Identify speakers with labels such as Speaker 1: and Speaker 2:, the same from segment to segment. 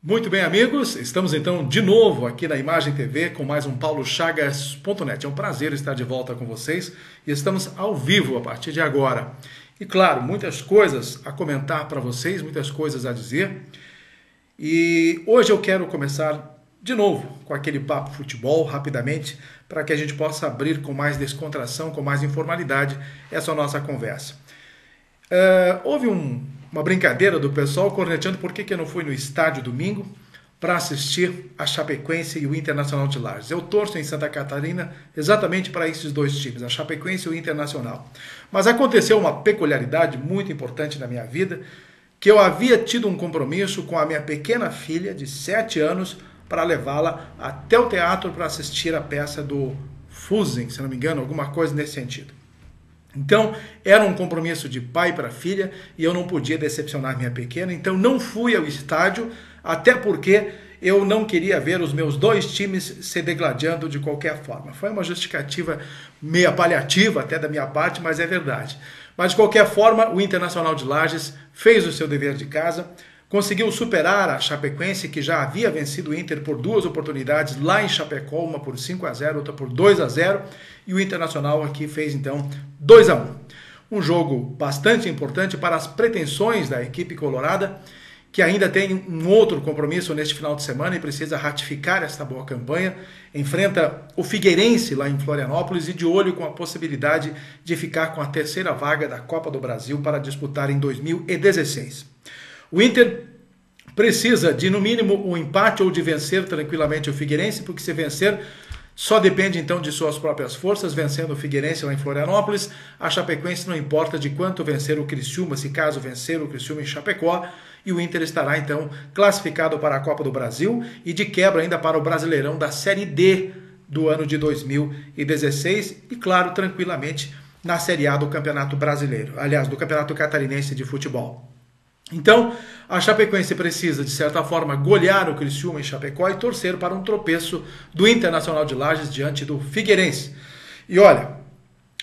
Speaker 1: Muito bem, amigos, estamos então de novo aqui na Imagem TV com mais um paulochagas.net. É um prazer estar de volta com vocês e estamos ao vivo a partir de agora. E claro, muitas coisas a comentar para vocês, muitas coisas a dizer. E hoje eu quero começar de novo com aquele papo futebol, rapidamente, para que a gente possa abrir com mais descontração, com mais informalidade essa nossa conversa. Houve uma brincadeira do pessoal corneteando por que eu não fui no estádio domingo para assistir a Chapecoense e o Internacional de Lages. Eu torço em Santa Catarina exatamente para esses dois times, a Chapecoense e o Internacional. Mas aconteceu uma peculiaridade muito importante na minha vida, que eu havia tido um compromisso com a minha pequena filha de 7 anos para levá-la até o teatro para assistir a peça do Fusen, se não me engano, alguma coisa nesse sentido. Então, era um compromisso de pai para filha e eu não podia decepcionar minha pequena, então não fui ao estádio, até porque eu não queria ver os meus dois times se degladiando de qualquer forma. Foi uma justificativa meio paliativa até da minha parte, mas é verdade. Mas de qualquer forma, o Internacional de Lages fez o seu dever de casa, conseguiu superar a Chapecoense, que já havia vencido o Inter por 2 oportunidades lá em Chapecó, uma por 5-0, outra por 2-0, e o Internacional aqui fez então 2-1. Um jogo bastante importante para as pretensões da equipe colorada, que ainda tem um outro compromisso neste final de semana e precisa ratificar esta boa campanha. Enfrenta o Figueirense lá em Florianópolis e de olho com a possibilidade de ficar com a terceira vaga da Copa do Brasil para disputar em 2016. O Inter precisa de, no mínimo, um empate ou de vencer tranquilamente o Figueirense, porque se vencer, só depende então de suas próprias forças, vencendo o Figueirense lá em Florianópolis. A Chapecoense não importa de quanto vencer o Criciúma, se caso vencer o Criciúma em Chapecó, e o Inter estará então classificado para a Copa do Brasil e de quebra ainda para o Brasileirão da Série D do ano de 2016 e, claro, tranquilamente na Série A do Campeonato Brasileiro, aliás, do Campeonato Catarinense de Futebol. Então, a Chapecoense precisa, de certa forma, golear o Criciúma em Chapecó e torcer para um tropeço do Internacional de Lages diante do Figueirense. E olha,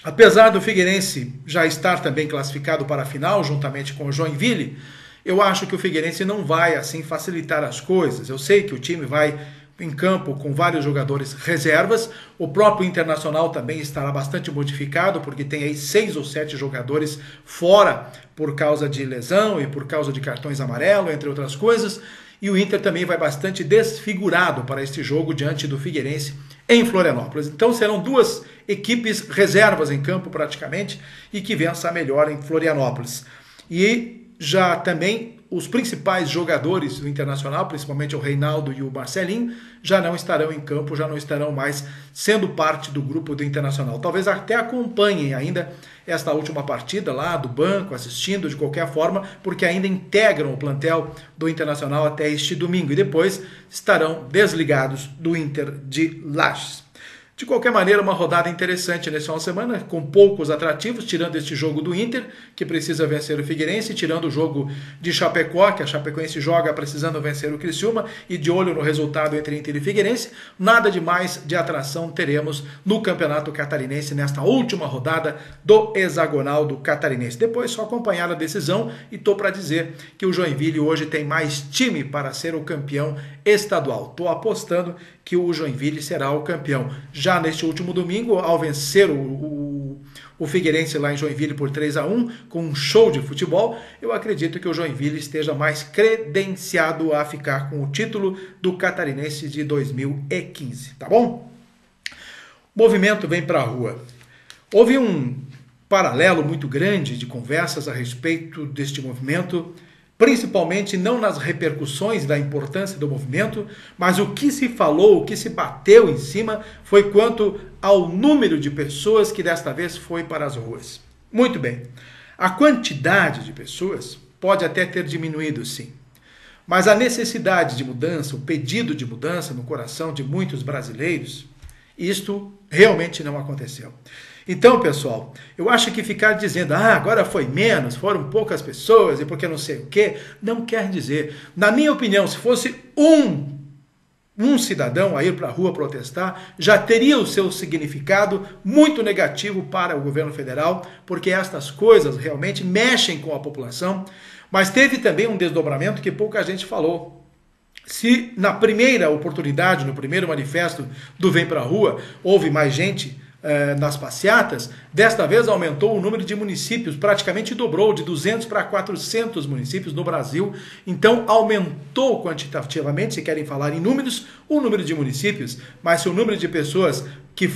Speaker 1: apesar do Figueirense já estar também classificado para a final, juntamente com o Joinville, eu acho que o Figueirense não vai, assim, facilitar as coisas. Eu sei que o time vai em campo com vários jogadores reservas, o próprio Internacional também estará bastante modificado, porque tem aí 6 ou 7 jogadores fora por causa de lesão e por causa de cartões amarelos, entre outras coisas, e o Inter também vai bastante desfigurado para este jogo diante do Figueirense em Florianópolis. Então serão 2 equipes reservas em campo praticamente, e que vença a melhor em Florianópolis. E já também os principais jogadores do Internacional, principalmente o Reinaldo e o Marcelinho, já não estarão em campo, já não estarão mais sendo parte do grupo do Internacional. Talvez até acompanhem ainda esta última partida lá do banco, assistindo de qualquer forma, porque ainda integram o plantel do Internacional até este domingo e depois estarão desligados do Inter de Lages. De qualquer maneira, uma rodada interessante nesse final de semana, com poucos atrativos, tirando este jogo do Inter, que precisa vencer o Figueirense, tirando o jogo de Chapecó, que a Chapecoense joga precisando vencer o Criciúma, e de olho no resultado entre Inter e Figueirense. Nada de mais de atração teremos no Campeonato Catarinense nesta última rodada do hexagonal do Catarinense. Depois só acompanhar a decisão, e estou para dizer que o Joinville hoje tem mais time para ser o campeão estadual. Estou apostando que o Joinville será o campeão. Já neste último domingo, ao vencer o Figueirense lá em Joinville por 3-1, com um show de futebol, eu acredito que o Joinville esteja mais credenciado a ficar com o título do Catarinense de 2015, tá bom? O movimento vem para a rua. Houve um paralelo muito grande de conversas a respeito deste movimento, principalmente não nas repercussões da importância do movimento, mas o que se falou, o que se bateu em cima foi quanto ao número de pessoas que desta vez foi para as ruas. Muito bem, a quantidade de pessoas pode até ter diminuído, sim, mas a necessidade de mudança, o pedido de mudança no coração de muitos brasileiros, isto realmente não aconteceu. Então, pessoal, eu acho que ficar dizendo, agora foi menos, foram poucas pessoas e porque não sei o quê, não quer dizer. Na minha opinião, se fosse um cidadão a ir para a rua protestar, já teria o seu significado muito negativo para o governo federal, porque estas coisas realmente mexem com a população, mas teve também um desdobramento que pouca gente falou. Se na primeira oportunidade, no primeiro manifesto do Vem Pra Rua, houve mais gente nas passeatas, desta vez aumentou o número de municípios, praticamente dobrou, de 200 para 400 municípios no Brasil. Então aumentou quantitativamente, se querem falar em números, o número de municípios, mas se o número de pessoas que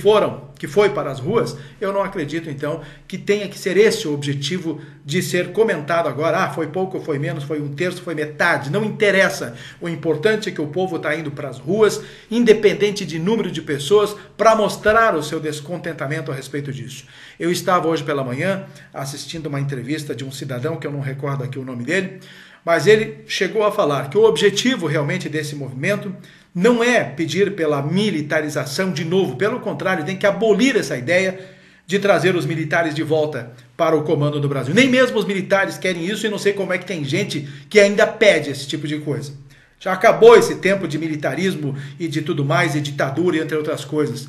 Speaker 1: foi para as ruas, eu não acredito então que tenha que ser esse o objetivo de ser comentado agora, foi pouco, foi menos, foi um terço, foi metade, não interessa. O importante é que o povo está indo para as ruas, independente de número de pessoas, para mostrar o seu descontentamento a respeito disso. Eu estava hoje pela manhã assistindo uma entrevista de um cidadão, que eu não recordo aqui o nome dele, mas ele chegou a falar que o objetivo realmente desse movimento não é pedir pela militarização de novo, pelo contrário, tem que abolir essa ideia de trazer os militares de volta para o comando do Brasil. Nem mesmo os militares querem isso e não sei como é que tem gente que ainda pede esse tipo de coisa. Já acabou esse tempo de militarismo e de tudo mais, e ditadura, entre outras coisas.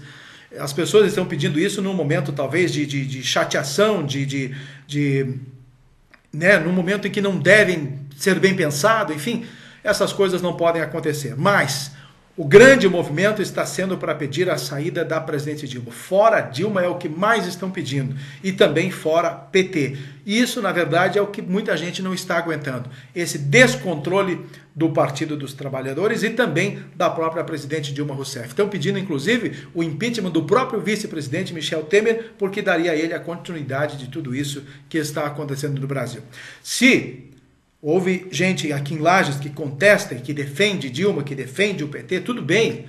Speaker 1: As pessoas estão pedindo isso num momento talvez de chateação, num momento em que não devem ser bem pensado, enfim, essas coisas não podem acontecer. Mas o grande movimento está sendo para pedir a saída da presidente Dilma. Fora Dilma é o que mais estão pedindo. E também fora PT. E isso, na verdade, é o que muita gente não está aguentando. Esse descontrole do Partido dos Trabalhadores e também da própria presidente Dilma Rousseff. Estão pedindo, inclusive, o impeachment do próprio vice-presidente Michel Temer, porque daria a ele a continuidade de tudo isso que está acontecendo no Brasil. Se houve gente aqui em Lages que contesta e que defende Dilma, que defende o PT, tudo bem.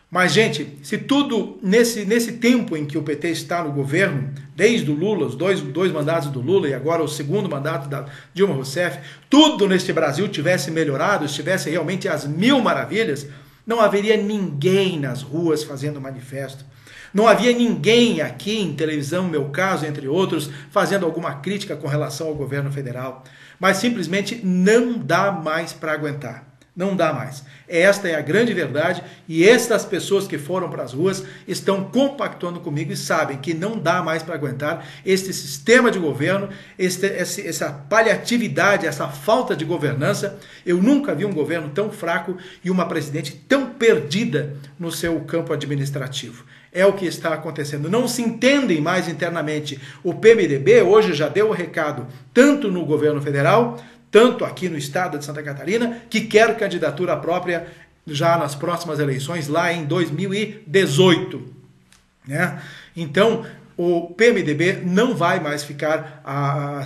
Speaker 1: Mas, gente, se tudo nesse tempo em que o PT está no governo, desde o Lula, os dois mandatos do Lula e agora o segundo mandato da Dilma Rousseff, tudo neste Brasil tivesse melhorado, estivesse realmente às mil maravilhas, não haveria ninguém nas ruas fazendo manifesto. Não havia ninguém aqui em televisão, meu caso, entre outros, fazendo alguma crítica com relação ao governo federal. Mas simplesmente não dá mais para aguentar. Não dá mais. Esta é a grande verdade e estas pessoas que foram para as ruas estão compactuando comigo e sabem que não dá mais para aguentar este sistema de governo, essa paliatividade, essa falta de governança. Eu nunca vi um governo tão fraco e uma presidente tão perdida no seu campo administrativo. É o que está acontecendo. Não se entendem mais internamente. O PMDB hoje já deu o recado, tanto no governo federal, tanto aqui no estado de Santa Catarina, que quer candidatura própria já nas próximas eleições, lá em 2018. Né? Então, o PMDB não vai mais ficar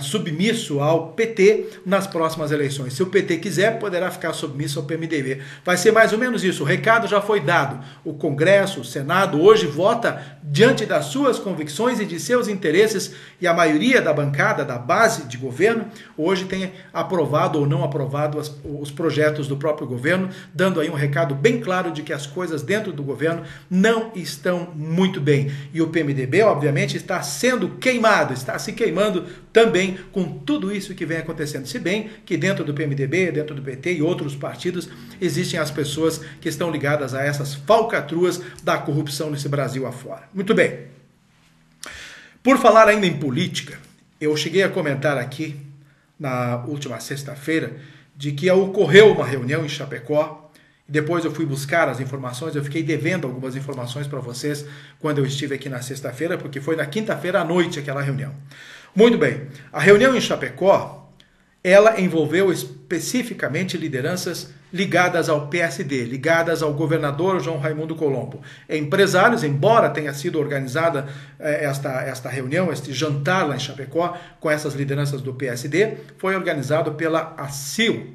Speaker 1: submisso ao PT nas próximas eleições. Se o PT quiser, poderá ficar submisso ao PMDB. Vai ser mais ou menos isso. O recado já foi dado. O Congresso, o Senado, hoje vota diante das suas convicções e de seus interesses, e a maioria da bancada, da base de governo, hoje tem aprovado ou não aprovado os projetos do próprio governo, dando aí um recado bem claro de que as coisas dentro do governo não estão muito bem. E o PMDB, obviamente, está sendo queimado, está se queimando também com tudo isso que vem acontecendo. Se bem que dentro do PMDB, dentro do PT e outros partidos, existem as pessoas que estão ligadas a essas falcatruas da corrupção nesse Brasil afora. Muito bem. Por falar ainda em política, eu cheguei a comentar aqui na última sexta-feira de que ocorreu uma reunião em Chapecó. Depois eu fui buscar as informações, eu fiquei devendo algumas informações para vocês quando eu estive aqui na sexta-feira, porque foi na quinta-feira à noite aquela reunião. Muito bem, a reunião em Chapecó, ela envolveu especificamente lideranças ligadas ao PSD, ligadas ao governador João Raimundo Colombo. Empresários, embora tenha sido organizada esta reunião, este jantar lá em Chapecó, com essas lideranças do PSD, foi organizado pela ACIL,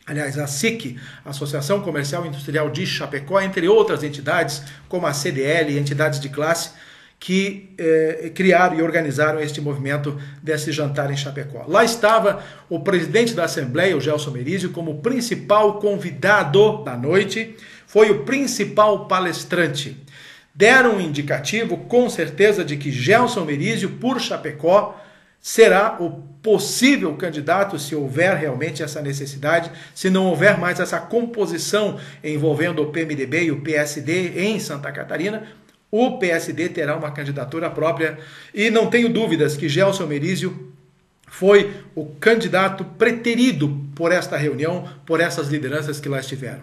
Speaker 1: aliás, a SIC, Associação Comercial e Industrial de Chapecó, entre outras entidades, como a CDL e entidades de classe, que criaram e organizaram este movimento desse jantar em Chapecó. Lá estava o presidente da Assembleia, o Gelson Merizio, como principal convidado da noite, foi o principal palestrante. Deram um indicativo, com certeza, de que Gelson Merizio, por Chapecó, será o possível candidato, se houver realmente essa necessidade, se não houver mais essa composição envolvendo o PMDB e o PSD em Santa Catarina, o PSD terá uma candidatura própria e não tenho dúvidas que Gelson Merizio foi o candidato preterido por esta reunião, por essas lideranças que lá estiveram.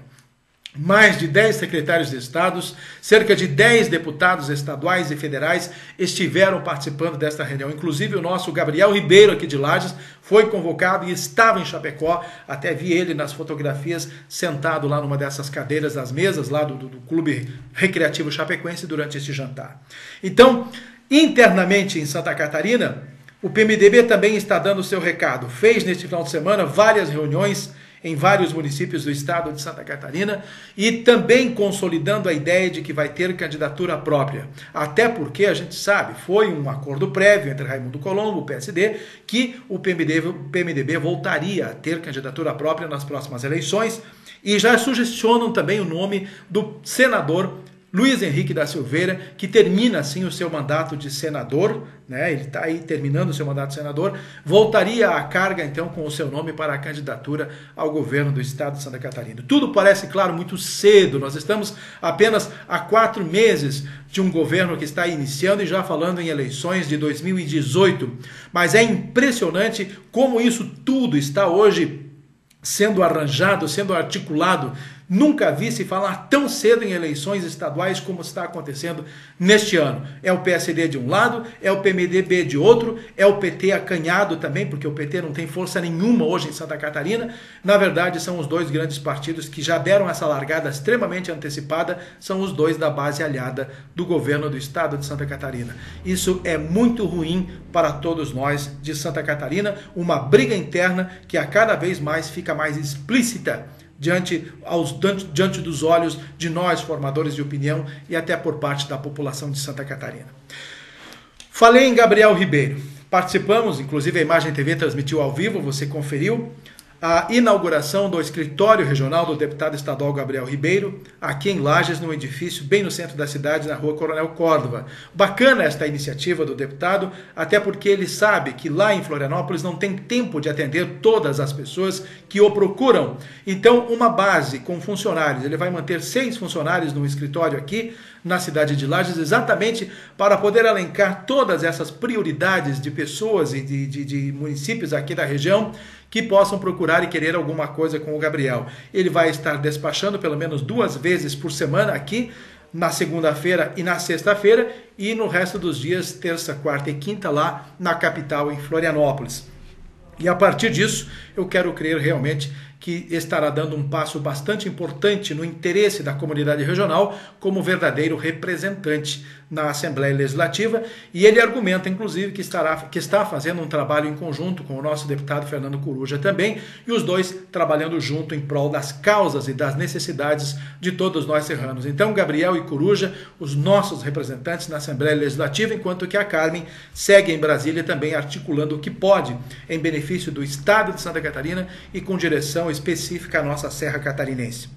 Speaker 1: Mais de 10 secretários de estados, cerca de 10 deputados estaduais e federais estiveram participando desta reunião. Inclusive o nosso Gabriel Ribeiro aqui de Lages foi convocado e estava em Chapecó. Até vi ele nas fotografias sentado lá numa dessas cadeiras, das mesas lá do Clube Recreativo Chapecoense durante esse jantar. Então, internamente em Santa Catarina, o PMDB também está dando o seu recado. Fez neste final de semana várias reuniões em vários municípios do estado de Santa Catarina e também consolidando a ideia de que vai ter candidatura própria. Até porque a gente sabe, foi um acordo prévio entre Raimundo Colombo, o PSD, que o PMDB voltaria a ter candidatura própria nas próximas eleições e já sugestionam também o nome do senador Luiz Henrique da Silveira, que termina assim o seu mandato de senador, né? Ele está aí terminando o seu mandato de senador, voltaria à carga então com o seu nome para a candidatura ao governo do estado de Santa Catarina. Tudo parece, claro, muito cedo, nós estamos apenas há 4 meses de um governo que está iniciando e já falando em eleições de 2018, mas é impressionante como isso tudo está hoje sendo arranjado, sendo articulado. Nunca vi se falar tão cedo em eleições estaduais como está acontecendo neste ano. É o PSD de um lado, é o PMDB de outro, é o PT acanhado também, porque o PT não tem força nenhuma hoje em Santa Catarina. Na verdade, são os dois grandes partidos que já deram essa largada extremamente antecipada, são os dois da base aliada do governo do estado de Santa Catarina. Isso é muito ruim para todos nós de Santa Catarina, uma briga interna que a cada vez mais fica mais explícita diante dos olhos de nós, formadores de opinião, e até por parte da população de Santa Catarina. Falei em Gabriel Ribeiro. Participamos, inclusive a Imagem TV transmitiu ao vivo, você conferiu, a inauguração do escritório regional do deputado estadual Gabriel Ribeiro, aqui em Lages, num edifício bem no centro da cidade, na rua Coronel Córdova. Bacana esta iniciativa do deputado, até porque ele sabe que lá em Florianópolis não tem tempo de atender todas as pessoas que o procuram. Então, uma base com funcionários, ele vai manter 6 funcionários no escritório aqui, na cidade de Lages, exatamente para poder elencar todas essas prioridades de pessoas e de municípios aqui da região que possam procurar e querer alguma coisa com o Gabriel. Ele vai estar despachando pelo menos 2 vezes por semana aqui, na segunda-feira e na sexta-feira, e no resto dos dias, terça, quarta e quinta, lá na capital, em Florianópolis. E a partir disso, eu quero crer realmente que estará dando um passo bastante importante no interesse da comunidade regional como verdadeiro representante na Assembleia Legislativa, e ele argumenta, inclusive, que está fazendo um trabalho em conjunto com o nosso deputado Fernando Coruja também, e os dois trabalhando junto em prol das causas e das necessidades de todos nós serranos. Então, Gabriel e Coruja, os nossos representantes na Assembleia Legislativa, enquanto que a Carmen segue em Brasília também articulando o que pode em benefício do Estado de Santa Catarina e com direção específica à nossa Serra Catarinense.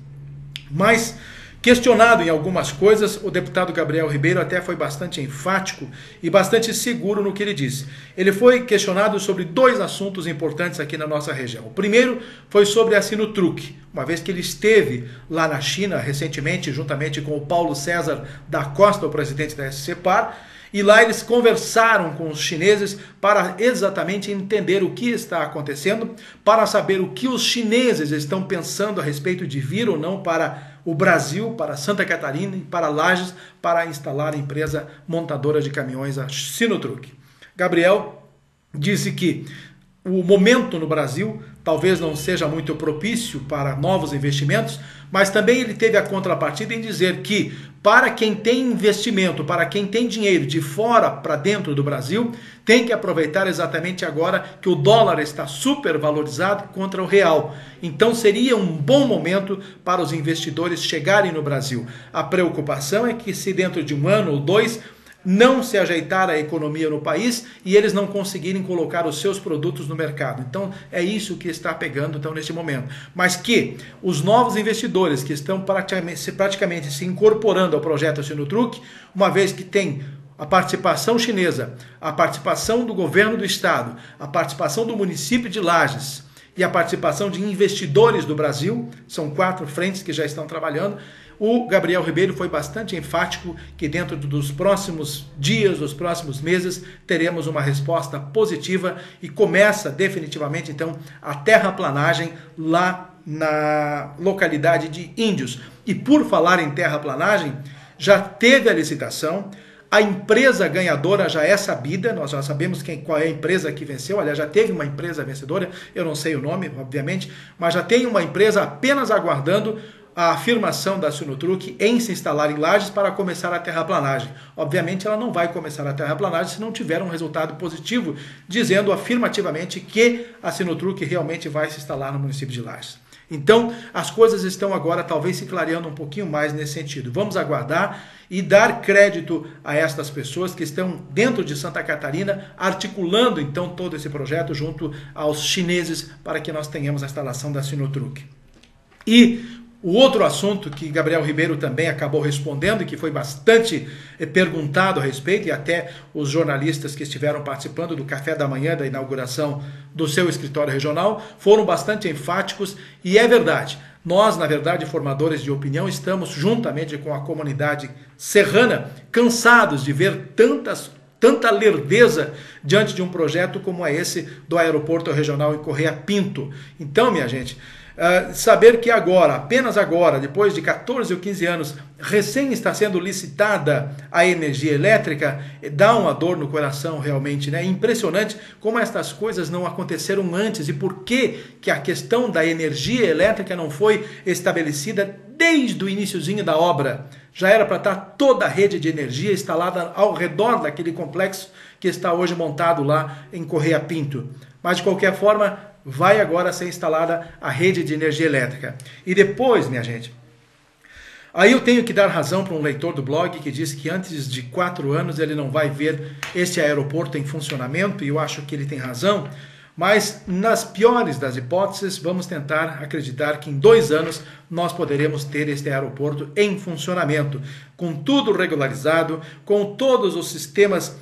Speaker 1: Mas, questionado em algumas coisas, o deputado Gabriel Ribeiro até foi bastante enfático e bastante seguro no que ele disse. Ele foi questionado sobre 2 assuntos importantes aqui na nossa região. O primeiro foi sobre a Sinotruc, uma vez que ele esteve lá na China recentemente, juntamente com o Paulo César da Costa, o presidente da SCPAR, e lá eles conversaram com os chineses para exatamente entender o que está acontecendo, para saber o que os chineses estão pensando a respeito de vir ou não para o Brasil, para Santa Catarina e para Lages, para instalar a empresa montadora de caminhões, a Sinotruc. Gabriel disse que o momento no Brasil talvez não seja muito propício para novos investimentos, mas também ele teve a contrapartida em dizer que para quem tem investimento, para quem tem dinheiro de fora para dentro do Brasil, tem que aproveitar exatamente agora que o dólar está super valorizado contra o real. Então seria um bom momento para os investidores chegarem no Brasil. A preocupação é que se dentro de 1 ano ou 2 não se ajeitar a economia no país e eles não conseguirem colocar os seus produtos no mercado. Então é isso que está pegando então, neste momento. Mas que os novos investidores que estão praticamente se incorporando ao projeto Sinotruc, uma vez que tem a participação chinesa, a participação do governo do estado, a participação do município de Lages e a participação de investidores do Brasil, são 4 frentes que já estão trabalhando. O Gabriel Ribeiro foi bastante enfático que dentro dos próximos dias, dos próximos meses, teremos uma resposta positiva e começa definitivamente então a terraplanagem lá na localidade de Índios. E por falar em terraplanagem, já teve a licitação, a empresa ganhadora já é sabida, nós já sabemos qual é a empresa que venceu, aliás, já teve uma empresa vencedora, eu não sei o nome, obviamente, mas já tem uma empresa apenas aguardando a afirmação da Sinotruc em se instalar em Lages para começar a terraplanagem. Obviamente ela não vai começar a terraplanagem se não tiver um resultado positivo, dizendo afirmativamente que a Sinotruc realmente vai se instalar no município de Lages. Então, as coisas estão agora talvez se clareando um pouquinho mais nesse sentido. Vamos aguardar e dar crédito a estas pessoas que estão dentro de Santa Catarina, articulando então todo esse projeto junto aos chineses para que nós tenhamos a instalação da Sinotruc. E o outro assunto que Gabriel Ribeiro também acabou respondendo e que foi bastante perguntado a respeito, e até os jornalistas que estiveram participando do café da manhã da inauguração do seu escritório regional foram bastante enfáticos, e é verdade. Nós, na verdade, formadores de opinião, estamos juntamente com a comunidade serrana cansados de ver tanta lerdeza diante de um projeto como é esse do aeroporto regional em Correia Pinto. Então, minha gente, saber que agora, apenas agora, depois de 14 ou 15 anos, recém está sendo licitada a energia elétrica, dá uma dor no coração realmente, né? Impressionante como estas coisas não aconteceram antes e por que a questão da energia elétrica não foi estabelecida desde o iniciozinho da obra. Já era para estar toda a rede de energia instalada ao redor daquele complexo que está hoje montado lá em Correia Pinto. Mas, de qualquer forma, vai agora ser instalada a rede de energia elétrica. E depois, minha gente, aí eu tenho que dar razão para um leitor do blog que disse que antes de 4 anos ele não vai ver este aeroporto em funcionamento, e eu acho que ele tem razão, mas nas piores das hipóteses, vamos tentar acreditar que em 2 anos nós poderemos ter este aeroporto em funcionamento, com tudo regularizado, com todos os sistemas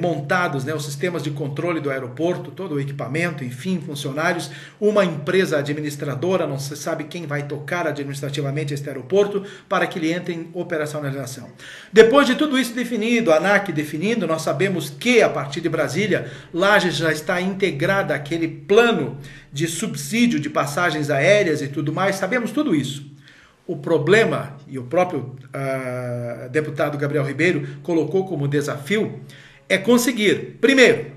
Speaker 1: montados, né, os sistemas de controle do aeroporto, todo o equipamento, enfim, funcionários, uma empresa administradora, não se sabe quem vai tocar administrativamente este aeroporto, para que ele entre em operacionalização. Depois de tudo isso definido, a ANAC definindo, nós sabemos que, a partir de Brasília, Lages já está integrada àquele plano de subsídio de passagens aéreas e tudo mais, sabemos tudo isso. O problema, e o próprio deputado Gabriel Ribeiro colocou como desafio, é conseguir, primeiro,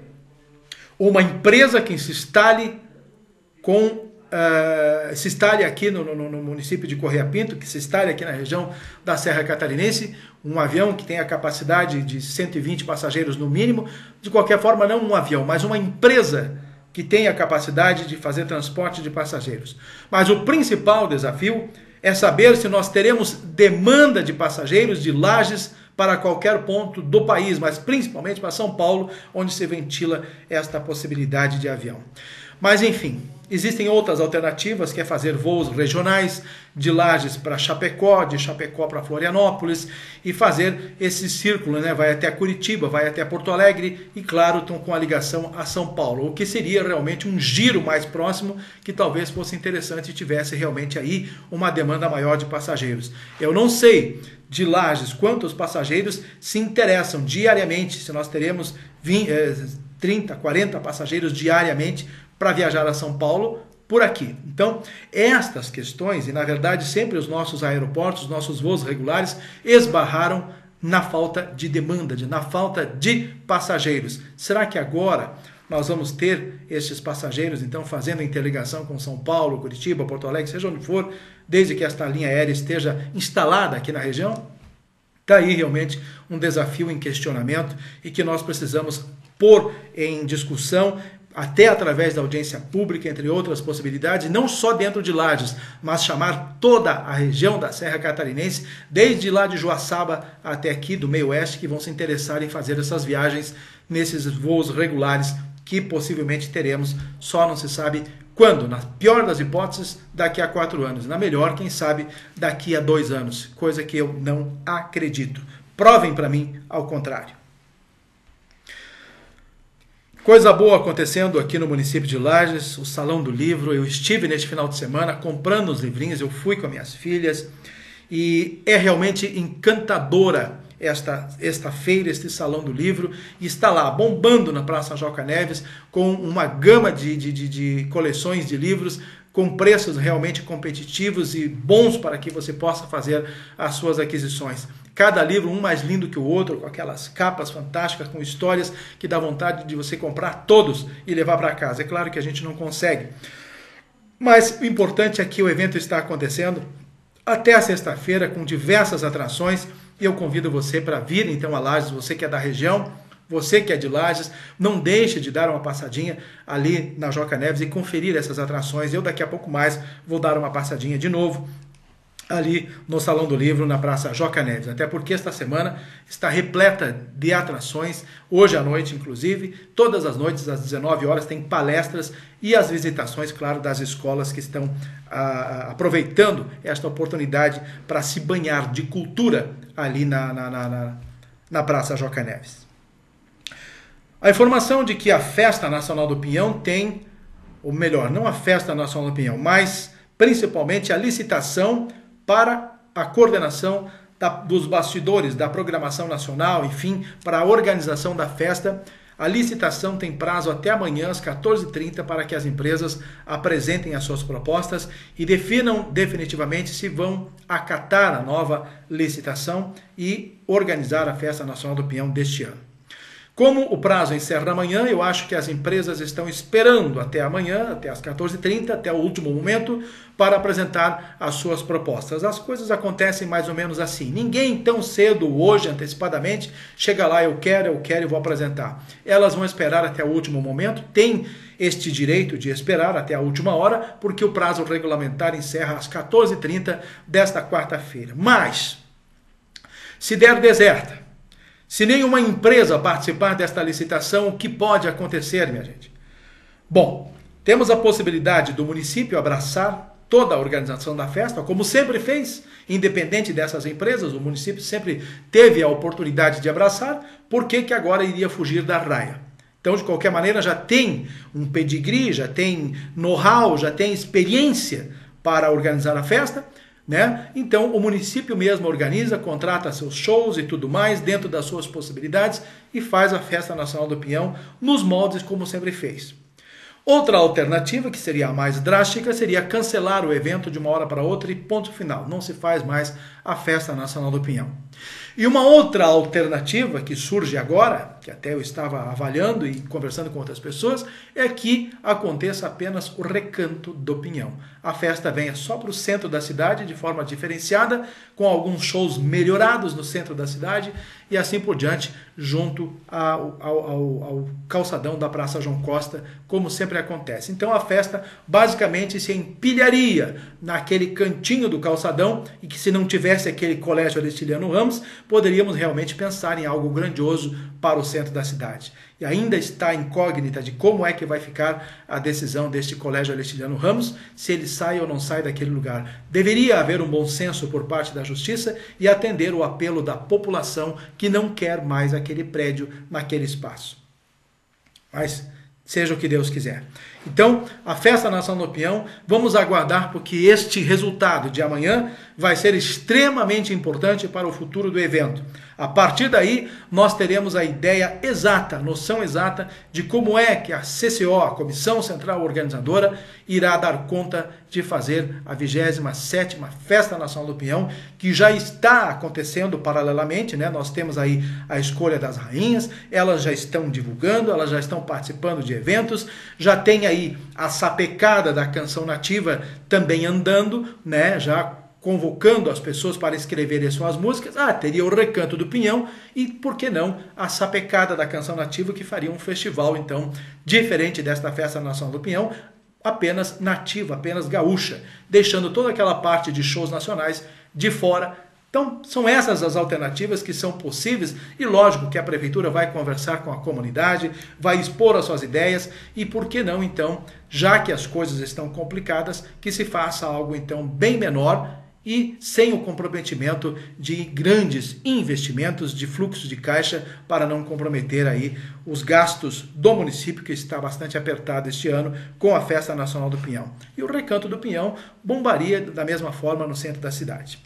Speaker 1: uma empresa que se instale aqui no município de Correia Pinto, que se instale aqui na região da Serra Catarinense, um avião que tenha capacidade de 120 passageiros no mínimo, de qualquer forma não um avião, mas uma empresa que tenha capacidade de fazer transporte de passageiros. Mas o principal desafio é saber se nós teremos demanda de passageiros de Lages para qualquer ponto do país, mas principalmente para São Paulo, onde se ventila esta possibilidade de avião. Mas enfim, existem outras alternativas, que é fazer voos regionais de Lages para Chapecó, de Chapecó para Florianópolis, e fazer esse círculo, né? Vai até Curitiba, vai até Porto Alegre e, claro, estão com a ligação a São Paulo, o que seria realmente um giro mais próximo, que talvez fosse interessante e tivesse realmente aí uma demanda maior de passageiros. Eu não sei de Lages quantos passageiros se interessam diariamente, se nós teremos 30, 40 passageiros diariamente para viajar a São Paulo por aqui. Então, estas questões, e na verdade sempre os nossos aeroportos, nossos voos regulares, esbarraram na falta de demanda, na falta de passageiros. Será que agora nós vamos ter estes passageiros, então, fazendo interligação com São Paulo, Curitiba, Porto Alegre, seja onde for, desde que esta linha aérea esteja instalada aqui na região? Está aí realmente um desafio em questionamento e que nós precisamos pôr em discussão, até através da audiência pública, entre outras possibilidades, não só dentro de Lages, mas chamar toda a região da Serra Catarinense, desde lá de Joaçaba até aqui do meio oeste, que vão se interessar em fazer essas viagens nesses voos regulares que possivelmente teremos, só não se sabe quando. Na pior das hipóteses, daqui a 4 anos. Na melhor, quem sabe, daqui a 2 anos, coisa que eu não acredito. Provem para mim ao contrário. Coisa boa acontecendo aqui no município de Lages, o Salão do Livro. Eu estive neste final de semana comprando os livrinhos, eu fui com minhas filhas e é realmente encantadora esta feira, este Salão do Livro, e está lá bombando na Praça Joca Neves com uma gama de coleções de livros com preços realmente competitivos e bons para que você possa fazer as suas aquisições. Cada livro, um mais lindo que o outro, com aquelas capas fantásticas, com histórias que dá vontade de você comprar todos e levar para casa. É claro que a gente não consegue. Mas o importante é que o evento está acontecendo até a sexta-feira, com diversas atrações, e eu convido você para vir então a Lages, você que é da região, você que é de Lages, não deixe de dar uma passadinha ali na Joca Neves e conferir essas atrações. Eu daqui a pouco mais vou dar uma passadinha de novo ali no Salão do Livro, na Praça Joca Neves, até porque esta semana está repleta de atrações, hoje à noite inclusive, todas as noites às 19 horas tem palestras e as visitações, claro, das escolas que estão aproveitando esta oportunidade para se banhar de cultura ali na Praça Joca Neves. A informação de que a Festa Nacional do Pinhão tem, ou melhor, não a Festa Nacional do Pinhão, mas principalmente a licitação para a coordenação dos bastidores, da programação nacional, enfim, para a organização da festa. A licitação tem prazo até amanhã, às 14h30, para que as empresas apresentem as suas propostas e definam definitivamente se vão acatar a nova licitação e organizar a Festa Nacional do Pinhão deste ano. Como o prazo encerra amanhã, eu acho que as empresas estão esperando até amanhã, até as 14h30, até o último momento, para apresentar as suas propostas. As coisas acontecem mais ou menos assim. Ninguém tão cedo, hoje, antecipadamente, chega lá, eu quero e vou apresentar. Elas vão esperar até o último momento, tem este direito de esperar até a última hora, porque o prazo regulamentar encerra às 14h30 desta quarta-feira. Mas, se der deserta, se nenhuma empresa participar desta licitação, o que pode acontecer, minha gente? Bom, temos a possibilidade do município abraçar toda a organização da festa, como sempre fez, independente dessas empresas, o município sempre teve a oportunidade de abraçar, por que agora iria fugir da raia? Então, de qualquer maneira, já tem um pedigree, já tem know-how, já tem experiência para organizar a festa, né? Então o município mesmo organiza, contrata seus shows e tudo mais dentro das suas possibilidades e faz a Festa Nacional do Pinhão nos moldes como sempre fez. Outra alternativa, que seria a mais drástica, seria cancelar o evento de uma hora para outra e ponto final. Não se faz mais a Festa Nacional do Pinhão. E uma outra alternativa que surge agora, que até eu estava avaliando e conversando com outras pessoas, é que aconteça apenas o Recanto do Pinhão. A festa venha só para o centro da cidade, de forma diferenciada, com alguns shows melhorados no centro da cidade e assim por diante, junto ao calçadão da Praça João Costa, como sempre acontece. Então a festa basicamente se empilharia naquele cantinho do calçadão e que se não tivesse aquele Colégio Aristiliano Ramos, poderíamos realmente pensar em algo grandioso para o centro da cidade. E ainda está incógnita de como é que vai ficar a decisão deste Colégio Aristiliano Ramos, se ele sai ou não sai daquele lugar. Deveria haver um bom senso por parte da Justiça e atender o apelo da população que não quer mais aquele prédio naquele espaço. Mas seja o que Deus quiser. Então, a Festa Nacional do Pinhão, vamos aguardar porque este resultado de amanhã vai ser extremamente importante para o futuro do evento. A partir daí, nós teremos a ideia exata, a noção exata de como é que a CCO, a Comissão Central Organizadora, irá dar conta de fazer a 27ª Festa Nacional do Pinhão, que já está acontecendo paralelamente, né? Nós temos aí a escolha das rainhas, elas já estão divulgando, elas já estão participando de eventos, já tem aí a sapecada da canção nativa também andando, né? Já convocando as pessoas para escreverem suas músicas. Teria o Recanto do Pinhão e, por que não, a sapecada da canção nativa, que faria um festival, então, diferente desta Festa Nacional do Pinhão, apenas nativa, apenas gaúcha, deixando toda aquela parte de shows nacionais de fora. Então, são essas as alternativas que são possíveis e lógico que a Prefeitura vai conversar com a comunidade, vai expor as suas ideias e por que não, então, já que as coisas estão complicadas, que se faça algo, então, bem menor e sem o comprometimento de grandes investimentos de fluxo de caixa para não comprometer aí os gastos do município, que está bastante apertado este ano com a Festa Nacional do Pinhão. E o Recanto do Pinhão bombaria da mesma forma no centro da cidade.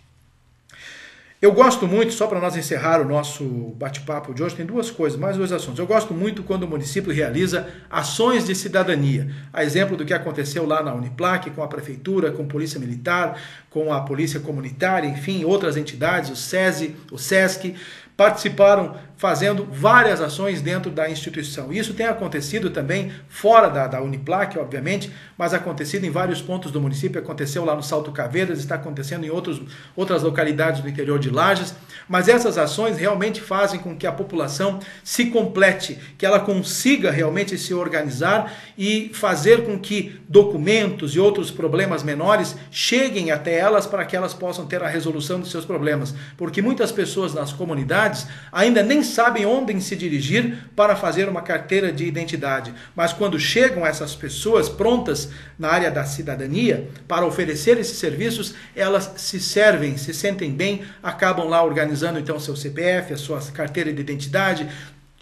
Speaker 1: Eu gosto muito, só para nós encerrar o nosso bate-papo de hoje, tem duas coisas, mais dois assuntos. Eu gosto muito quando o município realiza ações de cidadania. A exemplo do que aconteceu lá na Uniplac, com a prefeitura, com a polícia militar, com a polícia comunitária, enfim, outras entidades, o SESI, o SESC, participaram fazendo várias ações dentro da instituição. Isso tem acontecido também fora da Uniplac, obviamente, mas acontecido em vários pontos do município. Aconteceu lá no Salto Caveiras, está acontecendo em outras localidades do interior de Lages, mas essas ações realmente fazem com que a população se complete, que ela consiga realmente se organizar e fazer com que documentos e outros problemas menores cheguem até elas para que elas possam ter a resolução dos seus problemas, porque muitas pessoas nas comunidades ainda nem sabem onde se dirigir para fazer uma carteira de identidade, mas quando chegam essas pessoas prontas na área da cidadania para oferecer esses serviços, elas se servem, se sentem bem, acabam lá organizando então seu CPF, a sua carteira de identidade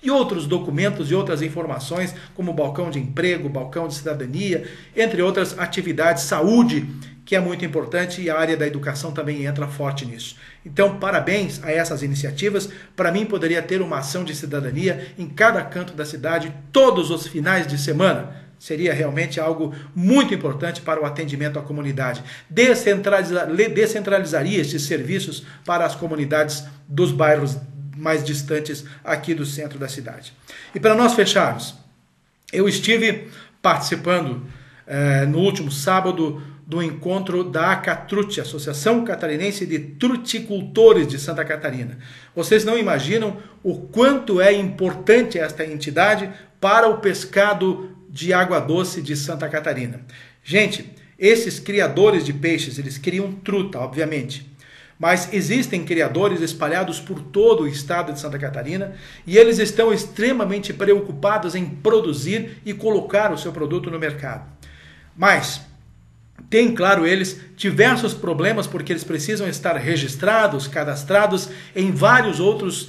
Speaker 1: e outros documentos e outras informações, como balcão de emprego, balcão de cidadania, entre outras atividades, saúde, que é muito importante, e a área da educação também entra forte nisso. Então, parabéns a essas iniciativas. Para mim, poderia ter uma ação de cidadania em cada canto da cidade, todos os finais de semana. Seria realmente algo muito importante para o atendimento à comunidade. Descentralizaria esses serviços para as comunidades dos bairros mais distantes aqui do centro da cidade. E para nós fecharmos, eu estive participando no último sábado do encontro da ACATRUT, Associação Catarinense de Truticultores de Santa Catarina. Vocês não imaginam o quanto é importante esta entidade para o pescado de água doce de Santa Catarina. Gente, esses criadores de peixes, eles criam truta, obviamente, mas existem criadores espalhados por todo o estado de Santa Catarina e eles estão extremamente preocupados em produzir e colocar o seu produto no mercado. Mas tem, claro, eles diversos problemas porque eles precisam estar registrados, cadastrados em vários outros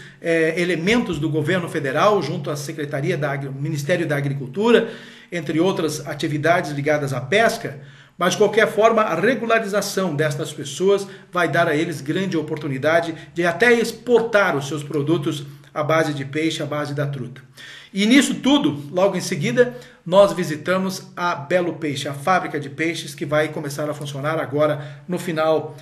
Speaker 1: elementos do governo federal, junto à Secretaria do Ministério da Agricultura, entre outras atividades ligadas à pesca. Mas, de qualquer forma, a regularização destas pessoas vai dar a eles grande oportunidade de até exportar os seus produtos à base de peixe, à base da truta. E nisso tudo, logo em seguida, nós visitamos a Belo Peixe, a fábrica de peixes que vai começar a funcionar agora no final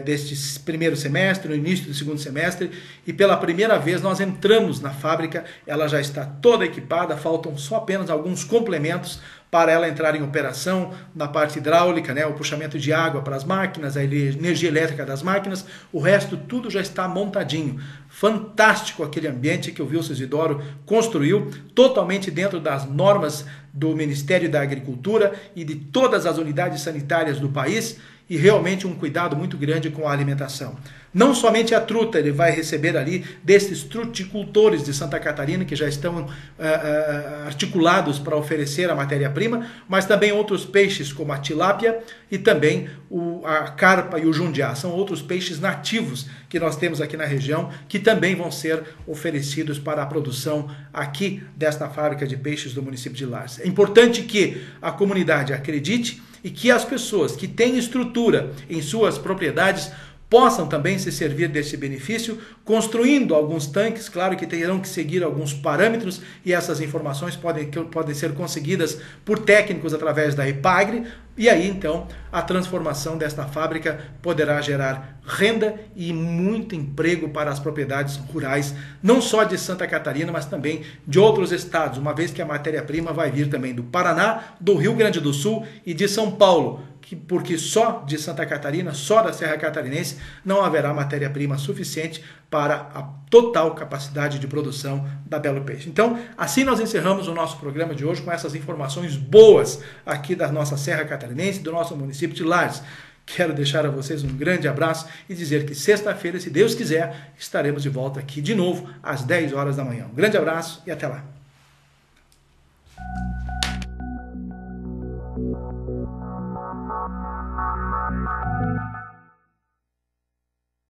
Speaker 1: deste primeiro semestre, no início do segundo semestre, e pela primeira vez nós entramos na fábrica, ela já está toda equipada, faltam só apenas alguns complementos para ela entrar em operação na parte hidráulica, né, o puxamento de água para as máquinas, a energia elétrica das máquinas, o resto tudo já está montadinho. Fantástico aquele ambiente que o Wilson Isidoro construiu, totalmente dentro das normas do Ministério da Agricultura e de todas as unidades sanitárias do país, e realmente um cuidado muito grande com a alimentação. Não somente a truta ele vai receber ali desses truticultores de Santa Catarina que já estão articulados para oferecer a matéria-prima, mas também outros peixes como a tilápia e também a carpa e o jundiá. São outros peixes nativos que nós temos aqui na região que também vão ser oferecidos para a produção aqui desta fábrica de peixes do município de Lages. É importante que a comunidade acredite e que as pessoas que têm estrutura em suas propriedades possam também se servir desse benefício, construindo alguns tanques, claro que terão que seguir alguns parâmetros, e essas informações podem ser conseguidas por técnicos através da EPAGRE, e aí então a transformação desta fábrica poderá gerar renda e muito emprego para as propriedades rurais, não só de Santa Catarina, mas também de outros estados, uma vez que a matéria-prima vai vir também do Paraná, do Rio Grande do Sul e de São Paulo, porque só de Santa Catarina, só da Serra Catarinense, não haverá matéria-prima suficiente para a total capacidade de produção da Belo Peixe. Então, assim nós encerramos o nosso programa de hoje com essas informações boas aqui da nossa Serra Catarinense, do nosso município de Lages. Quero deixar a vocês um grande abraço e dizer que sexta-feira, se Deus quiser, estaremos de volta aqui de novo às 10 horas da manhã. Um grande abraço e até lá.